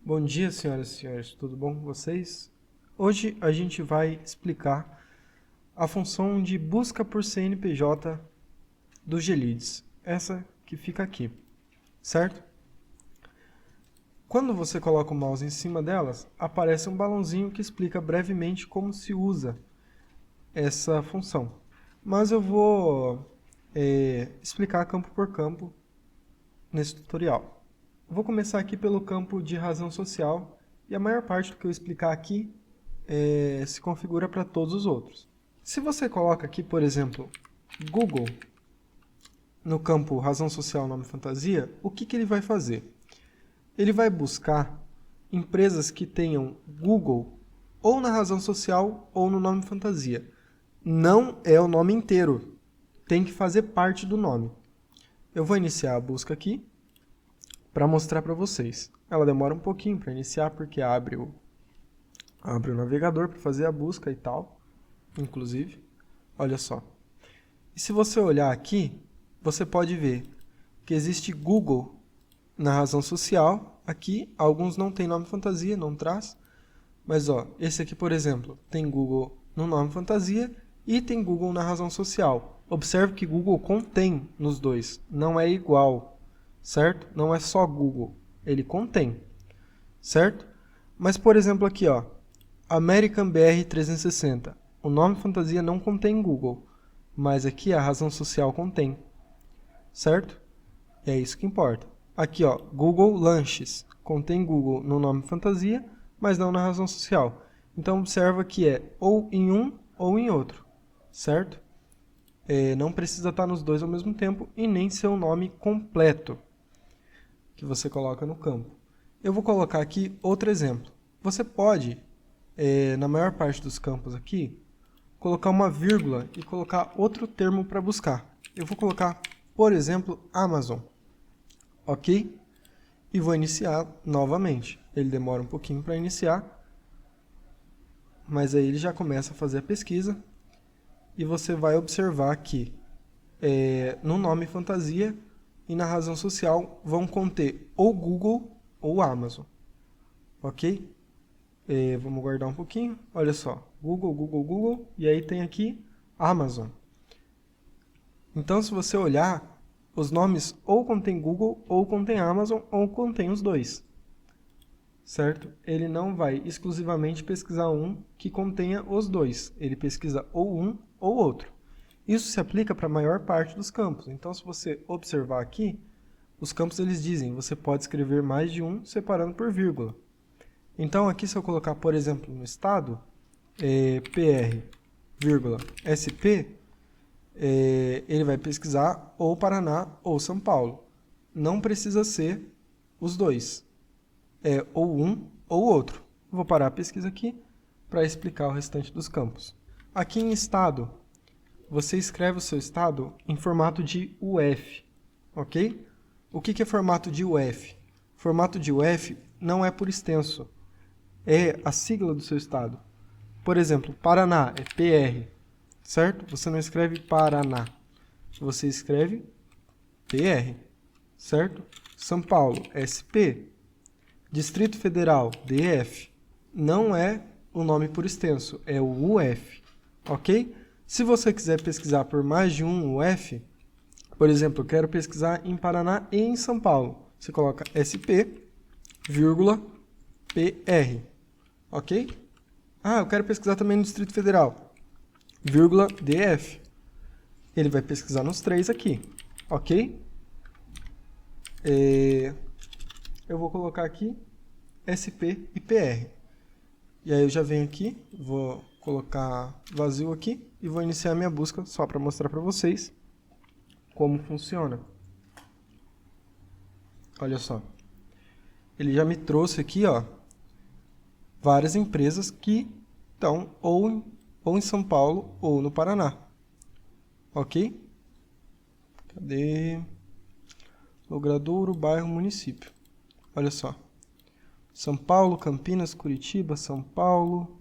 Bom dia, senhoras e senhores, tudo bom com vocês? Hoje a gente vai explicar a função de busca por CNPJ do GLIDS, essa que fica aqui, certo? Quando você coloca o mouse em cima delas, aparece um balãozinho que explica brevemente como se usa essa função. Mas eu vou explicar campo por campo nesse tutorial. Vou começar aqui pelo campo de razão social, e a maior parte do que eu explicar aqui se configura para todos os outros. Se você coloca aqui, por exemplo, Google, no campo razão social, nome fantasia, o que ele vai fazer? Ele vai buscar empresas que tenham Google ou na razão social ou no nome fantasia. Não é o nome inteiro, tem que fazer parte do nome. Eu vou iniciar a busca aqui para mostrar para vocês. Ela demora um pouquinho para iniciar porque abre o navegador para fazer a busca e tal, inclusive. Olha só. E se você olhar aqui, você pode ver que existe Google na razão social. Aqui, alguns não tem nome fantasia, não traz. Mas ó, esse aqui, por exemplo, tem Google no nome fantasia e tem Google na razão social. Observe que Google contém nos dois, não é igual, certo? Não é só Google, ele contém, certo? Mas, por exemplo, aqui, ó, American BR 360, o nome fantasia não contém Google, mas aqui a razão social contém, certo? E é isso que importa. Aqui, ó, Google Lanches, contém Google no nome fantasia, mas não na razão social. Então, observa que é ou em um ou em outro, certo? Não precisa estar nos dois ao mesmo tempo e nem ser o nome completo que você coloca no campo. Eu vou colocar aqui outro exemplo. Você pode, na maior parte dos campos aqui, colocar uma vírgula e colocar outro termo para buscar. Eu vou colocar, por exemplo, Amazon. Ok? E vou iniciar novamente. Ele demora um pouquinho para iniciar, mas aí ele já começa a fazer a pesquisa. E você vai observar que no nome fantasia e na razão social vão conter ou Google ou Amazon. Ok? Vamos guardar um pouquinho. Olha só. Google, Google, Google. E aí tem aqui Amazon. Então, se você olhar, os nomes ou contém Google, ou contém Amazon, ou contém os dois. Certo? Ele não vai exclusivamente pesquisar um que contenha os dois. Ele pesquisa ou um ou outro. Isso se aplica para a maior parte dos campos. Então, se você observar aqui, os campos eles dizem, você pode escrever mais de um separando por vírgula. Então, aqui se eu colocar, por exemplo, no estado, PR, vírgula, SP, ele vai pesquisar ou Paraná ou São Paulo. Não precisa ser os dois. É ou um ou outro. Vou parar a pesquisa aqui para explicar o restante dos campos. Aqui em estado, você escreve o seu estado em formato de UF, ok? O que é formato de UF? Formato de UF não é por extenso, é a sigla do seu estado. Por exemplo, Paraná é PR, certo? Você não escreve Paraná, você escreve PR, certo? São Paulo, SP. Distrito Federal, DF, não é o nome por extenso, é o UF, ok? Se você quiser pesquisar por mais de um UF, por exemplo, eu quero pesquisar em Paraná e em São Paulo, você coloca SP, vírgula, PR, ok? Ah, eu quero pesquisar também no Distrito Federal, vírgula, DF. Ele vai pesquisar nos três aqui, ok? Eu vou colocar aqui SP e PR. E aí eu já venho aqui, vou colocar vazio aqui e vou iniciar minha busca só para mostrar para vocês como funciona. Olha só. Ele já me trouxe aqui, ó, várias empresas que estão ou em São Paulo ou no Paraná. Ok? Cadê? Logradouro, bairro, município. Olha só. São Paulo, Campinas, Curitiba, São Paulo.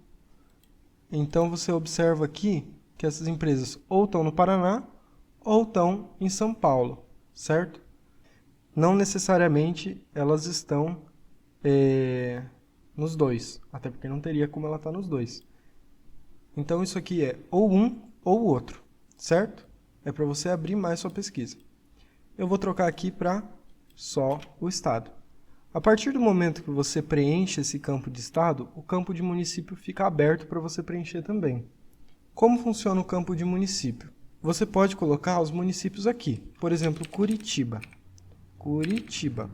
Então, você observa aqui que essas empresas ou estão no Paraná ou estão em São Paulo, certo? Não necessariamente elas estão nos dois, até porque não teria como ela estar nos dois. Então isso aqui é ou um ou o outro, certo? É para você abrir mais sua pesquisa. Eu vou trocar aqui para só o estado. A partir do momento que você preenche esse campo de estado, o campo de município fica aberto para você preencher também. Como funciona o campo de município? Você pode colocar os municípios aqui. Por exemplo, Curitiba. Curitiba,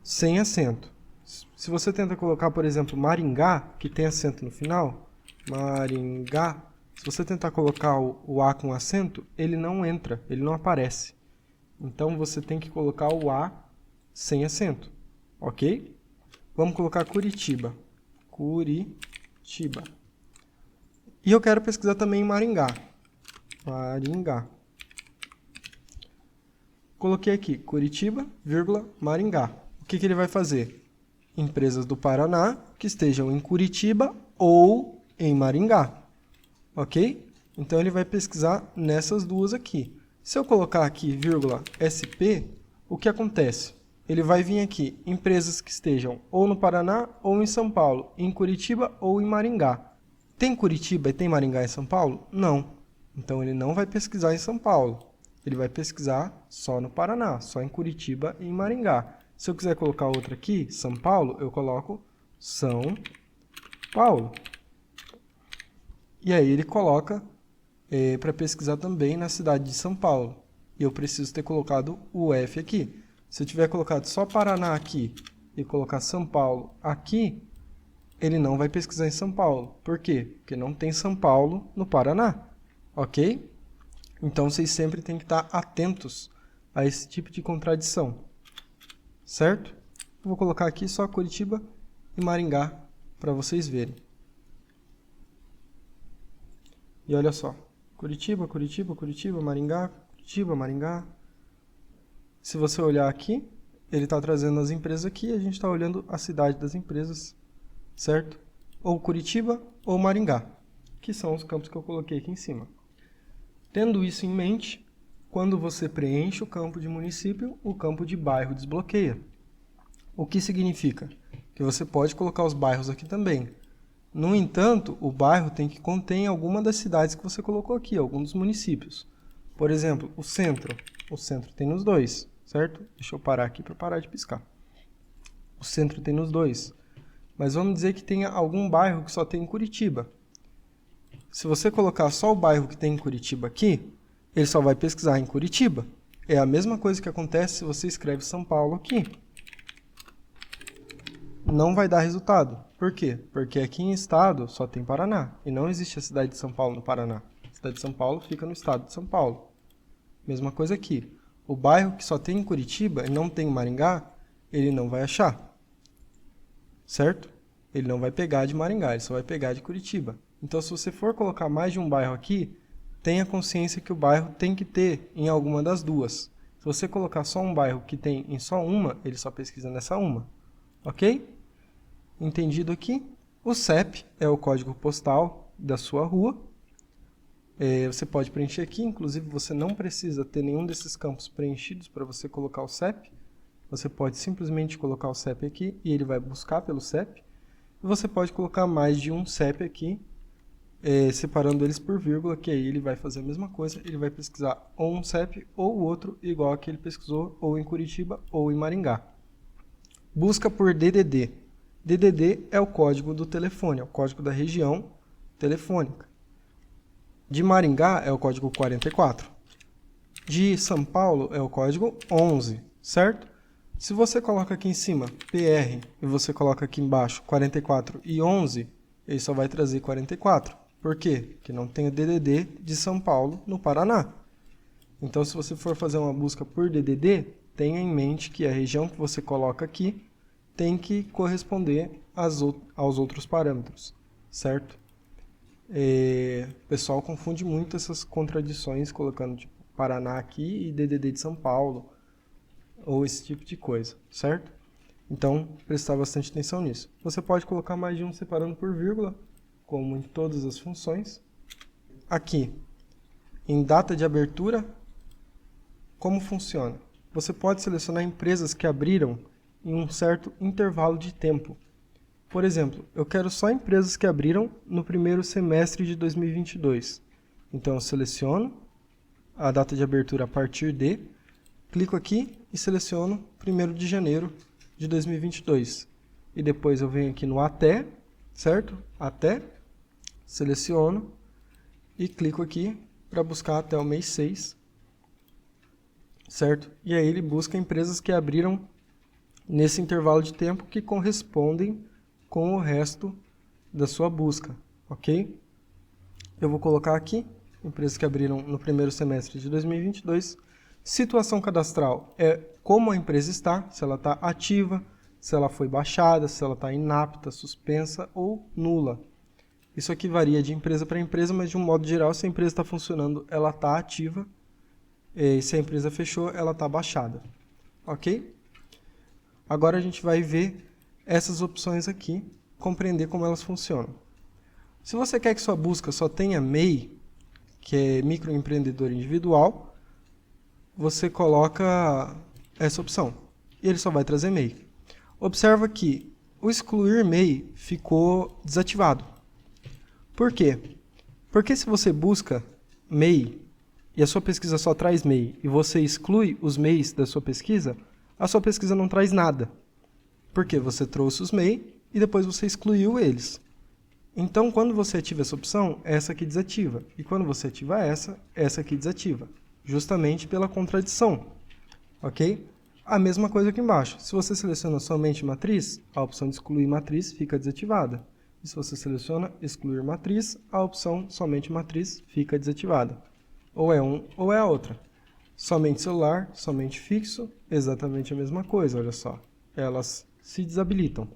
sem acento. Se você tenta colocar, por exemplo, Maringá, que tem acento no final, Maringá, se você tentar colocar o A com acento, ele não entra, ele não aparece. Então você tem que colocar o A sem acento, ok? Vamos colocar Curitiba. Curitiba. E eu quero pesquisar também em Maringá. Maringá. Coloquei aqui Curitiba, vírgula, Maringá. O que ele vai fazer? Empresas do Paraná que estejam em Curitiba ou em Maringá. Ok? Então ele vai pesquisar nessas duas aqui. Se eu colocar aqui, vírgula, SP, o que acontece? Ele vai vir aqui, empresas que estejam ou no Paraná ou em São Paulo, em Curitiba ou em Maringá. Tem Curitiba e tem Maringá em São Paulo? Não. Então ele não vai pesquisar em São Paulo. Ele vai pesquisar só no Paraná, só em Curitiba e em Maringá. Se eu quiser colocar outra aqui, São Paulo, eu coloco São Paulo. E aí ele coloca para pesquisar também na cidade de São Paulo. E eu preciso ter colocado o F aqui. Se eu tiver colocado só Paraná aqui e colocar São Paulo aqui, ele não vai pesquisar em São Paulo. Por quê? Porque não tem São Paulo no Paraná. Ok? Então vocês sempre têm que estar atentos a esse tipo de contradição. Certo? Eu vou colocar aqui só Curitiba e Maringá para vocês verem. E olha só. Curitiba, Curitiba, Curitiba, Maringá, Curitiba, Maringá. Se você olhar aqui, ele está trazendo as empresas aqui e a gente está olhando a cidade das empresas, certo? Ou Curitiba ou Maringá, que são os campos que eu coloquei aqui em cima. Tendo isso em mente, quando você preenche o campo de município, o campo de bairro desbloqueia. O que significa? Que você pode colocar os bairros aqui também. No entanto, o bairro tem que conter alguma das cidades que você colocou aqui, algum dos municípios. Por exemplo, o centro. O centro tem nos dois, certo? Deixa eu parar aqui para parar de piscar. O centro tem nos dois. Mas vamos dizer que tenha algum bairro que só tem em Curitiba. Se você colocar só o bairro que tem em Curitiba aqui, ele só vai pesquisar em Curitiba. É a mesma coisa que acontece se você escreve São Paulo aqui. Não vai dar resultado. Por quê? Porque aqui em estado só tem Paraná. E não existe a cidade de São Paulo no Paraná. A cidade de São Paulo fica no estado de São Paulo. Mesma coisa aqui. O bairro que só tem em Curitiba e não tem em Maringá, ele não vai achar. Certo? Ele não vai pegar de Maringá, ele só vai pegar de Curitiba. Então, se você for colocar mais de um bairro aqui, tenha consciência que o bairro tem que ter em alguma das duas. Se você colocar só um bairro que tem em só uma, ele só pesquisa nessa uma. Ok? Entendido aqui? O CEP é o código postal da sua rua. Você pode preencher aqui, inclusive você não precisa ter nenhum desses campos preenchidos para você colocar o CEP. Você pode simplesmente colocar o CEP aqui e ele vai buscar pelo CEP. E você pode colocar mais de um CEP aqui, separando eles por vírgula, que aí ele vai fazer a mesma coisa. Ele vai pesquisar ou um CEP ou o outro, igual a que ele pesquisou ou em Curitiba ou em Maringá. Busca por DDD. DDD é o código do telefone, é o código da região telefônica. De Maringá é o código 44. De São Paulo é o código 11, certo? Se você coloca aqui em cima PR e você coloca aqui embaixo 44 e 11, ele só vai trazer 44. Por quê? Porque não tem o DDD de São Paulo no Paraná. Então, se você for fazer uma busca por DDD, tenha em mente que a região que você coloca aqui tem que corresponder aos outros parâmetros, certo? O pessoal confunde muito essas contradições colocando tipo, Paraná aqui e DDD de São Paulo, ou esse tipo de coisa, certo? Então, prestar bastante atenção nisso. Você pode colocar mais de um separando por vírgula, como em todas as funções. Aqui, em data de abertura, como funciona? Você pode selecionar empresas que abriram em um certo intervalo de tempo. Por exemplo, eu quero só empresas que abriram no primeiro semestre de 2022. Então, eu seleciono a data de abertura a partir de, clico aqui e seleciono 1º de janeiro de 2022. E depois eu venho aqui no até, certo? Até, seleciono e clico aqui para buscar até o mês 6, certo? E aí ele busca empresas que abriram nesse intervalo de tempo que correspondem com o resto da sua busca, ok? Eu vou colocar aqui, empresas que abriram no primeiro semestre de 2022. Situação cadastral é como a empresa está, se ela está ativa, se ela foi baixada, se ela está inapta, suspensa ou nula. Isso aqui varia de empresa para empresa, mas de um modo geral, se a empresa está funcionando, ela está ativa, e se a empresa fechou, ela está baixada, ok? Agora a gente vai ver essas opções aqui, compreender como elas funcionam. Se você quer que sua busca só tenha MEI, que é microempreendedor individual, você coloca essa opção e ele só vai trazer MEI. Observa que o excluir MEI ficou desativado. Por quê? Porque se você busca MEI e a sua pesquisa só traz MEI e você exclui os MEIs da sua pesquisa, a sua pesquisa não traz nada. Porque você trouxe os MEI e depois você excluiu eles. Então, quando você ativa essa opção, essa aqui desativa. E quando você ativa essa aqui desativa. Justamente pela contradição. Ok? A mesma coisa aqui embaixo. Se você seleciona somente matriz, a opção de excluir matriz fica desativada. E se você seleciona excluir matriz, a opção somente matriz fica desativada. Ou é um ou é a outra. Somente celular, somente fixo, exatamente a mesma coisa, olha só. Elas se desabilitam.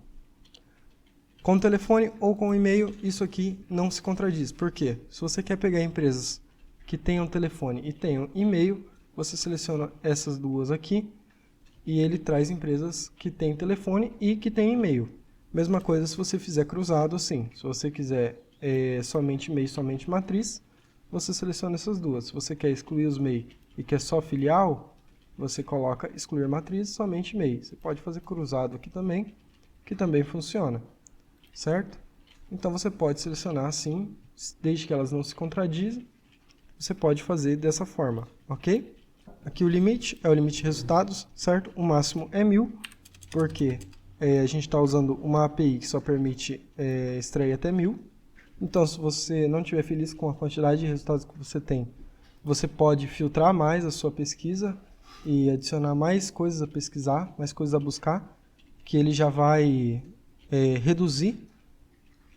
Com telefone ou com e-mail, isso aqui não se contradiz. Por quê? Se você quer pegar empresas que tenham telefone e tenham e-mail, você seleciona essas duas aqui e ele traz empresas que têm telefone e que têm e-mail. Mesma coisa se você fizer cruzado assim. Se você quiser somente e-mail, somente matriz, você seleciona essas duas. Se você quer excluir os MEI e quer só filial, você coloca excluir matriz, somente MEI. Você pode fazer cruzado aqui também, que também funciona, certo? Então você pode selecionar assim, desde que elas não se contradizem, você pode fazer dessa forma, ok? Aqui o limite é o limite de resultados, certo? O máximo é 1000, porque a gente está usando uma API que só permite extrair até 1000. Então, se você não estiver feliz com a quantidade de resultados que você tem, você pode filtrar mais a sua pesquisa e adicionar mais coisas a pesquisar, mais coisas a buscar, que ele já vai reduzir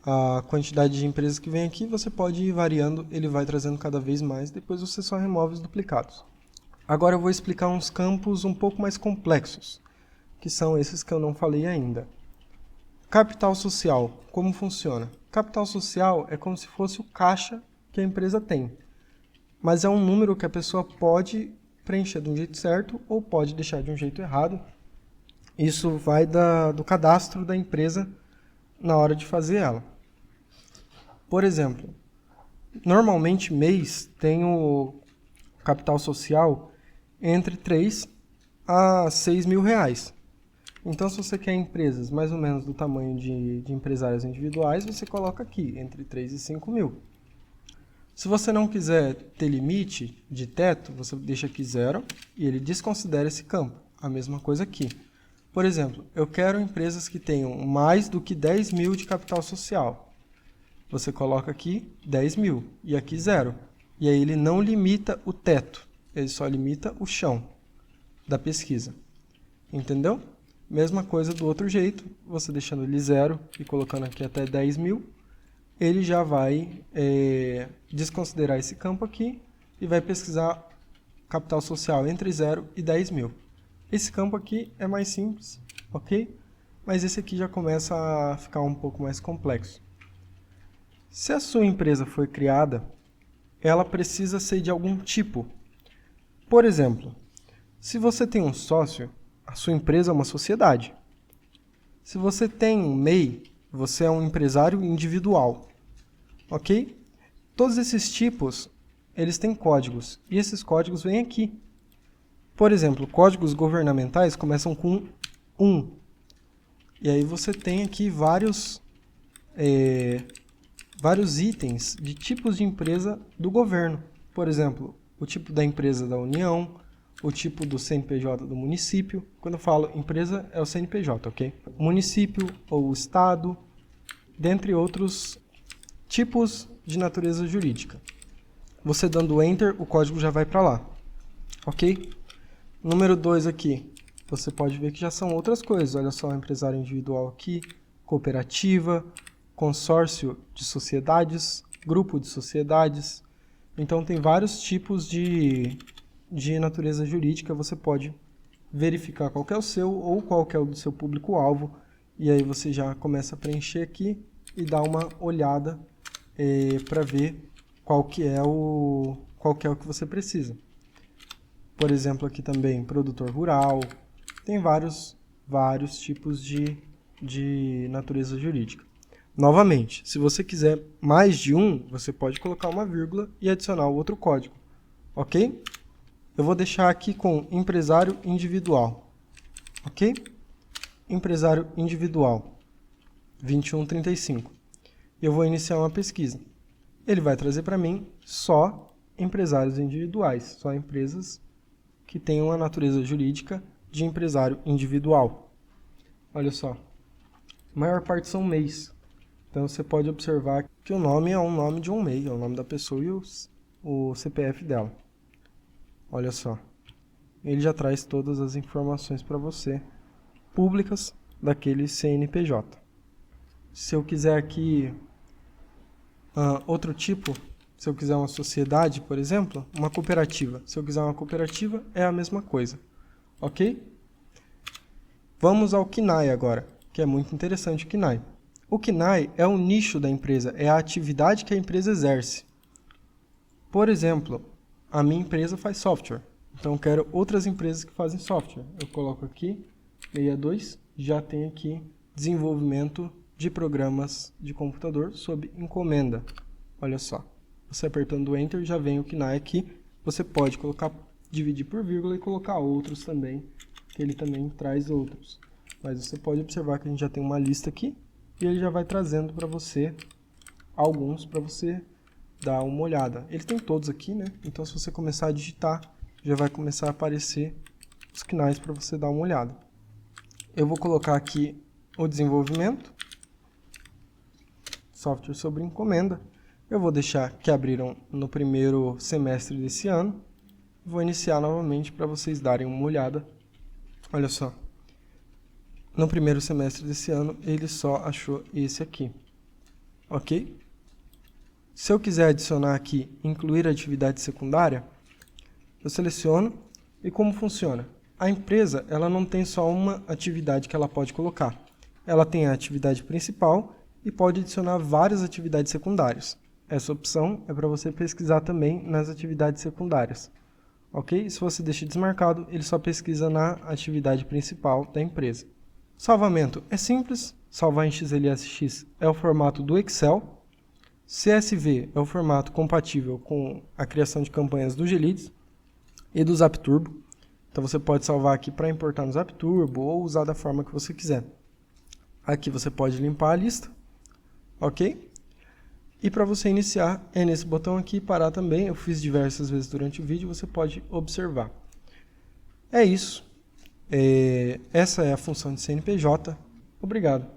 a quantidade de empresas que vem aqui. Você pode ir variando, ele vai trazendo cada vez mais, depois você só remove os duplicados. Agora eu vou explicar uns campos um pouco mais complexos, que são esses que eu não falei ainda. Capital social, como funciona? Capital social é como se fosse o caixa que a empresa tem, mas é um número que a pessoa pode preencher de um jeito certo ou pode deixar de um jeito errado. Isso vai do cadastro da empresa na hora de fazer ela. Por exemplo, normalmente mês tem o capital social entre 3 a 6 mil reais. Então, se você quer empresas mais ou menos do tamanho de empresários individuais, você coloca aqui, entre 3 e 5 mil. Se você não quiser ter limite de teto, você deixa aqui 0 e ele desconsidera esse campo. A mesma coisa aqui. Por exemplo, eu quero empresas que tenham mais do que 10 mil de capital social. Você coloca aqui 10 mil e aqui 0. E aí ele não limita o teto, ele só limita o chão da pesquisa. Entendeu? Mesma coisa do outro jeito, você deixando ele 0 e colocando aqui até 10 mil, ele já vai desconsiderar esse campo aqui e vai pesquisar capital social entre 0 e 10 mil. Esse campo aqui é mais simples, ok? Mas esse aqui já começa a ficar um pouco mais complexo. Se a sua empresa foi criada, ela precisa ser de algum tipo. Por exemplo, se você tem um sócio, a sua empresa é uma sociedade. Se você tem um MEI, você é um empresário individual. Ok? Todos esses tipos, eles têm códigos. E esses códigos vêm aqui. Por exemplo, códigos governamentais começam com 1. E aí você tem aqui vários itens de tipos de empresa do governo. Por exemplo, o tipo da empresa da União, o tipo do CNPJ do município. Quando eu falo empresa, é o CNPJ, ok? Município ou estado, dentre outros tipos de natureza jurídica. Você dando Enter, o código já vai para lá, ok? Número 2 aqui, você pode ver que já são outras coisas. Olha só, empresário individual aqui, cooperativa, consórcio de sociedades, grupo de sociedades. Então tem vários tipos de natureza jurídica. Você pode verificar qual que é o seu ou qual que é o do seu público-alvo. E aí você já começa a preencher aqui e dá uma olhada para ver qual que é o que você precisa. Por exemplo, aqui também produtor rural. Tem vários tipos de natureza jurídica. Novamente, se você quiser mais de um, você pode colocar uma vírgula e adicionar o outro código, ok? Eu vou deixar aqui com empresário individual, ok? Empresário individual, 2135. Eu vou iniciar uma pesquisa. Ele vai trazer para mim só empresários individuais, só empresas que tenham a natureza jurídica de empresário individual. Olha só, a maior parte são MEIs. Então você pode observar que o nome é um nome de um MEI, é o nome da pessoa e o CPF dela. Olha só, ele já traz todas as informações para você, públicas, daquele CNPJ. Se eu quiser aqui outro tipo, se eu quiser uma sociedade, por exemplo, uma cooperativa. Se eu quiser uma cooperativa, é a mesma coisa, ok? Vamos ao KNAI agora, que é muito interessante o KNAI. O KNAI é o nicho da empresa, é a atividade que a empresa exerce. Por exemplo, a minha empresa faz software, então eu quero outras empresas que fazem software. Eu coloco aqui, 62, já tem aqui desenvolvimento de programas de computador sob encomenda. Olha só, você apertando Enter já vem o KNAI aqui. Você pode dividir por vírgula e colocar outros também, que ele também traz outros. Mas você pode observar que a gente já tem uma lista aqui e ele já vai trazendo para você alguns para você dar uma olhada. Ele tem todos aqui, né? Então se você começar a digitar, já vai começar a aparecer os KNAIs para você dar uma olhada. Eu vou colocar aqui o desenvolvimento, software sobre encomenda. Eu vou deixar que abriram no primeiro semestre desse ano. Vou iniciar novamente para vocês darem uma olhada. Olha só. No primeiro semestre desse ano, ele só achou esse aqui. Ok? Se eu quiser adicionar aqui, incluir atividade secundária, eu seleciono e como funciona? A empresa, ela não tem só uma atividade que ela pode colocar. Ela tem a atividade principal e pode adicionar várias atividades secundárias. Essa opção é para você pesquisar também nas atividades secundárias. Ok? Se você deixa desmarcado, ele só pesquisa na atividade principal da empresa. Salvamento é simples. Salvar em XLSX é o formato do Excel. CSV é o formato compatível com a criação de campanhas do Gleads e do ZapTurbo. Então você pode salvar aqui para importar no ZapTurbo ou usar da forma que você quiser. Aqui você pode limpar a lista. Ok? E para você iniciar, é nesse botão aqui, parar também. Eu fiz diversas vezes durante o vídeo, você pode observar. É isso. Essa é a função de CNPJ. Obrigado.